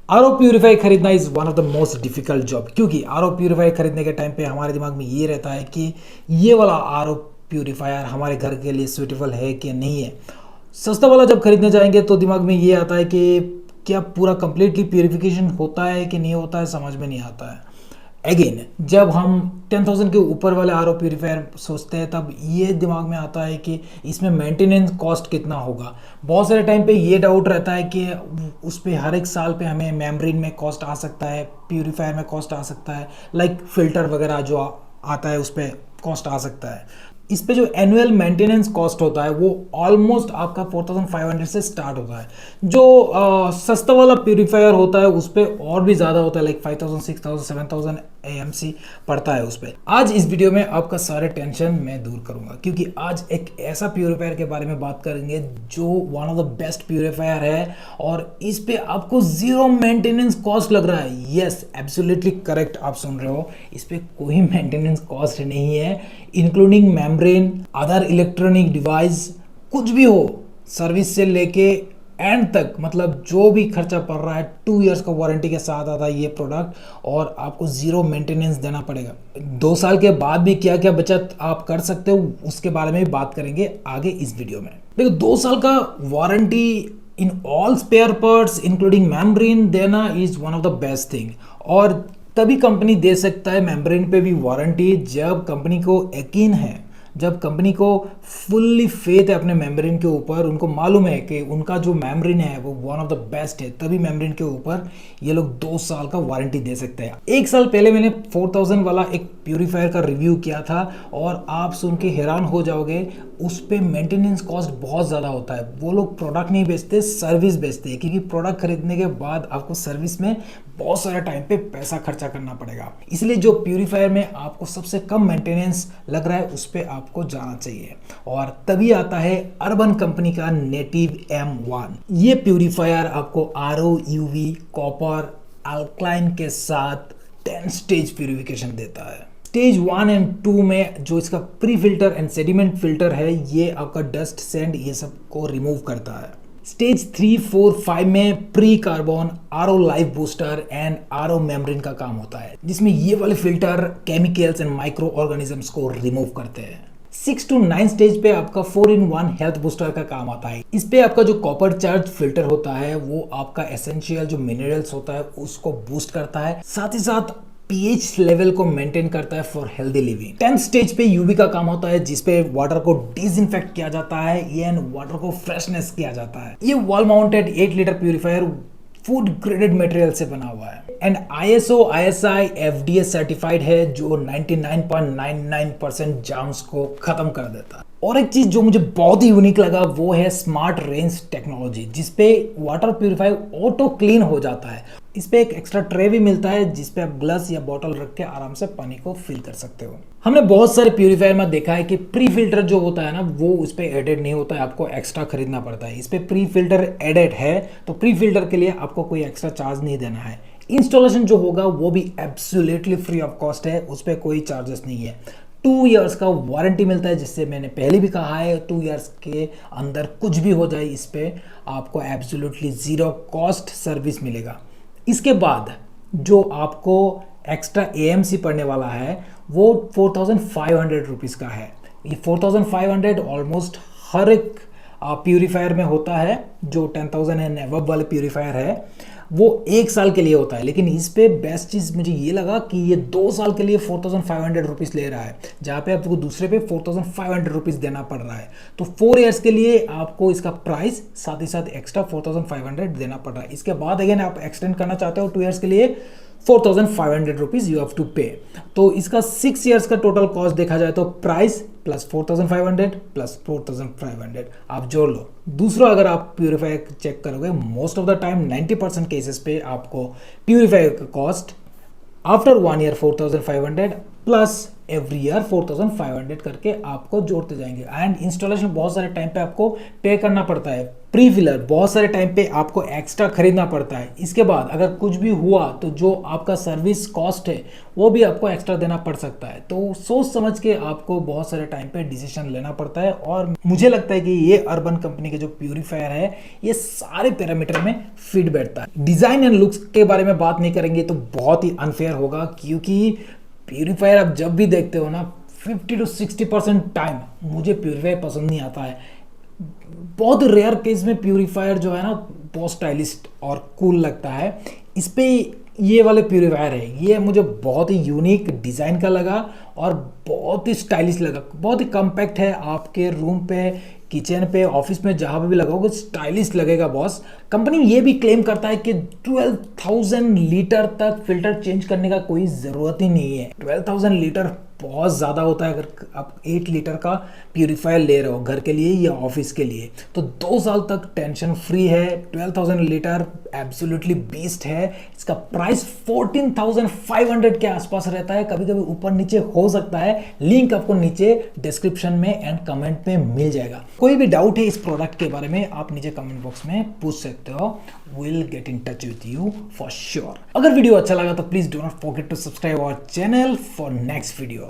RO purifier खरीदना is one of the most difficult job, क्योंकि RO purifier खरीदने के टाइम पे हमारे दिमाग में ये रहता है कि ये वाला आरओ प्यूरीफायर हमारे घर के लिए सूटेबल है कि नहीं है। सस्ता वाला जब खरीदने जाएंगे तो दिमाग में ये आता है कि क्या पूरा कंप्लीटली प्यूरिफिकेशन होता है कि नहीं होता है, समझ में नहीं आता है। अगेन जब हम 10,000 के ऊपर वाले आर ओ प्यूरीफायर सोचते हैं तब ये दिमाग में आता है कि इसमें मेंटेनेंस कॉस्ट कितना होगा। बहुत सारे टाइम पे ये डाउट रहता है कि उस पर हर एक साल पे हमें मेम्ब्रेन में कॉस्ट आ सकता है, प्यूरीफायर में कॉस्ट आ सकता है, लाइक फिल्टर वगैरह जो आता है उस पर कॉस्ट आ सकता है। इस पे जो एनुअल मेंटेनेंस कॉस्ट होता है वो ऑलमोस्ट आपका 4,500 से स्टार्ट होता है। जो सस्ता वाला प्यूरीफायर होता है उस पर और भी ज़्यादा होता है, लाइक 5,000 6,000 7,000 AMC पड़ता है उस पर। आज इस वीडियो में आपका सारे टेंशन मैं दूर करूंगा, क्योंकि आज एक ऐसा प्यूरीफायर के बारे में बात करेंगे जो one of the best purifier है और इस पे आपको जीरो मेंटेनेंस कॉस्ट लग रहा है। यस, एब्सोल्युटली करेक्ट, आप सुन रहे हो, इस पे कोई मेंटेनेंस कॉस्ट नहीं है, including membrane, other electronic device, कुछ भी हो, सर्विस से लेके एंड तक, मतलब जो भी खर्चा पड़ रहा है 2 इयर्स का वारंटी के साथ आता है ये प्रोडक्ट और आपको जीरो मेंटेनेंस देना पड़ेगा। 2 साल के बाद भी क्या क्या बचत आप कर सकते हो उसके बारे में बात करेंगे आगे इस वीडियो में। देखो, 2 साल का warranty in all spare parts including membrane देना is one of the best thing. और तभी कंपनी दे सकता है मेम्ब्रेन पे भी वारंटी जब कंपनी को यकीन है, जब कंपनी को फुल्ली फेथ है अपने मेम्ब्रेन के ऊपर, उनको मालूम है कि उनका जो मेम्ब्रेन है वो वन ऑफ द बेस्ट है, तभी मेम्ब्रेन के ऊपर ये लोग 2 साल का वारंटी दे सकते हैं। 1 साल पहले मैंने 4,000 वाला एक प्यूरीफायर का रिव्यू किया था और आप सुन के हैरान हो जाओगे, उस पर मेंटेनेंस कॉस्ट बहुत ज़्यादा होता है। वो लोग प्रोडक्ट नहीं बेचते, सर्विस बेचते हैं, क्योंकि प्रोडक्ट खरीदने के बाद आपको सर्विस में बहुत सारा टाइम पे पैसा खर्चा करना पड़ेगा। इसलिए जो प्यूरीफायर में आपको सबसे कम मेंटेनेंस लग रहा है उस पर आपको जाना चाहिए। और तभी आता है अर्बन कंपनी का नेटिव M1। ये प्यूरीफायर आपको RO UV कॉपर अल्कलाइन के साथ 10 स्टेज प्यूरिफिकेशन देता है। स्टेज 1 एंड 2 में जो इसका pre filter and sediment filter है ये आपका डस्ट सैंड ये सब को रिमूव करता है। स्टेज 3 4 5 में pre carbon RO life booster and RO membrane का काम होता है, जिसमें ये वाले filter chemicals and micro organisms को रिमूव करते हैं। 6 to 9 स्टेज पे आपका 4-in-1 हेल्थ बूस्टर का काम आता है। इस पे आपका जो कॉपर चार्ज फिल्टर होता है वो आपका एसेंशियल जो मिनरल्स होता है उसको बूस्ट करता है, साथ ही साथ pH लेवल को मेंटेन करता है for healthy living. 10th stage पे यूवी का काम होता है, जिसपे वाटर को डिसइंफेक्ट किया जाता है एंड वाटर को फ्रेशनेस किया जाता है। ये wall mounted 8 litre purifier food graded material से बना हुआ है and ISO ISI FDA certified है, जो 99.99% जार्म्स को खत्म कर देता है। और एक चीज जो मुझे बहुत ही यूनिक लगा वो है स्मार्ट रेंज टेक्नोलॉजी, जिसपे वाटर प्यूरीफायर ऑटो क्लीन हो जाता है। इस पे एक एक्स्ट्रा ट्रे भी मिलता है जिसपे आप ग्लास या बॉटल रख के आराम से पानी को फिल कर सकते हो। हमने बहुत सारे प्यूरीफायर में देखा है कि प्री फिल्टर जो होता है ना वो उस पे एडेड नहीं होता है, आपको एक्स्ट्रा खरीदना पड़ता है। इस पे प्री फिल्टर एडेड है तो प्री फिल्टर के लिए आपको कोई एक्स्ट्रा चार्ज नहीं देना है। इंस्टॉलेशन जो होगा वो भी एब्सोल्युटली फ्री ऑफ कॉस्ट है, उस पर कोई चार्जेस नहीं है। 2 इयर्स का वारंटी मिलता है, जिससे मैंने पहले भी कहा है 2 इयर्स के अंदर कुछ भी हो जाए इस पे आपको एब्सोल्युटली जीरो कॉस्ट सर्विस मिलेगा। इसके बाद जो आपको एक्स्ट्रा AMC पड़ने वाला है वो 4,500 रुपीज़ का है। ये 4,500 ऑलमोस्ट हर एक प्यूरीफायर में होता है। जो 10,000 एंड अबव वाले प्यूरीफायर है वो 1 साल के लिए होता है, लेकिन इस पे बेस्ट चीज़ मुझे ये लगा कि ये 2 साल के लिए 4,500 रुपीज़ ले रहा है, जहाँ पे आपको दूसरे पे 4,500 रुपीज़ देना पड़ रहा है। तो 4 इयर्स के लिए आपको इसका प्राइस साथ ही साथ एक्स्ट्रा 4,500 देना पड़ रहा है। इसके बाद अगेन आप एक्सटेंड करना चाहते हो 2 इयर्स के लिए 4,500 रुपीज़ यू हैव टू पे। तो इसका 6 इयर्स का टोटल कॉस्ट देखा जाए तो प्राइस प्लस 4,500 प्लस 4,500 आप जोड़ लो। दूसरा, अगर आप प्यूरीफायर चेक करोगे most of the time 90% cases पे आपको प्यूरीफायर का cost after 1 year 4,500 plus every year 4500 करके आपको जोड़ते जाएंगे। एंड इंस्टॉलेशन बहुत सारे टाइम पे आपको पे करना पड़ता है। प्री फिलर बहुत सारे टाइम पे आपको एक्स्ट्रा खरीदना पड़ता है। इसके बाद अगर कुछ भी हुआ तो जो आपका सर्विस कॉस्ट है वो भी आपको एक्स्ट्रा देना पड़ सकता है। तो सोच समझ के आपको बहुत सारे टाइम पे डिसीजन लेना पड़ता है। और मुझे लगता है कि ये अर्बन कंपनी के जो प्यूरीफायर है ये सारे पैरामीटर में फिट बैठता है। डिजाइन एंड लुक्स के बारे में बात नहीं करेंगे तो बहुत ही अनफेयर होगा, क्योंकि प्यूरीफायर आप जब भी देखते हो ना 50 to 60% टाइम मुझे प्यूरीफायर पसंद नहीं आता है। बहुत रेयर केस में प्यूरीफायर जो है ना बहुत स्टाइलिस्ट और कूल लगता है। इस पे ये वाले प्यूरीफायर है, ये मुझे बहुत ही यूनिक डिज़ाइन का लगा और बहुत ही स्टाइलिश लगा। बहुत ही कम्पैक्ट है, आपके रूम पे, किचन पे, ऑफिस में जहाँ पे भी लगाओगे स्टाइलिश लगेगा बॉस। कंपनी ये भी क्लेम करता है कि 12,000 लीटर तक फिल्टर चेंज करने का कोई ज़रूरत ही नहीं है। 12,000 लीटर बहुत ज़्यादा होता है अगर आप 8 लीटर का प्यूरीफायर ले रहे हो घर के लिए या ऑफिस के लिए। तो 2 साल तक टेंशन फ्री है। 12,000 लीटर एब्सोल्युटली बीस्ट है। इसका प्राइस 14,500 के आसपास रहता है, कभी कभी ऊपर नीचे हो सकता है। लिंक आपको नीचे डिस्क्रिप्शन में एंड कमेंट में मिल जाएगा। कोई भी डाउट है इस प्रोडक्ट के बारे में आप नीचे कमेंट बॉक्स में पूछ सकते हो। Will get in touch with you for sure. अगर वीडियो अच्छा लगा तो please do not forget to subscribe our channel for next videos.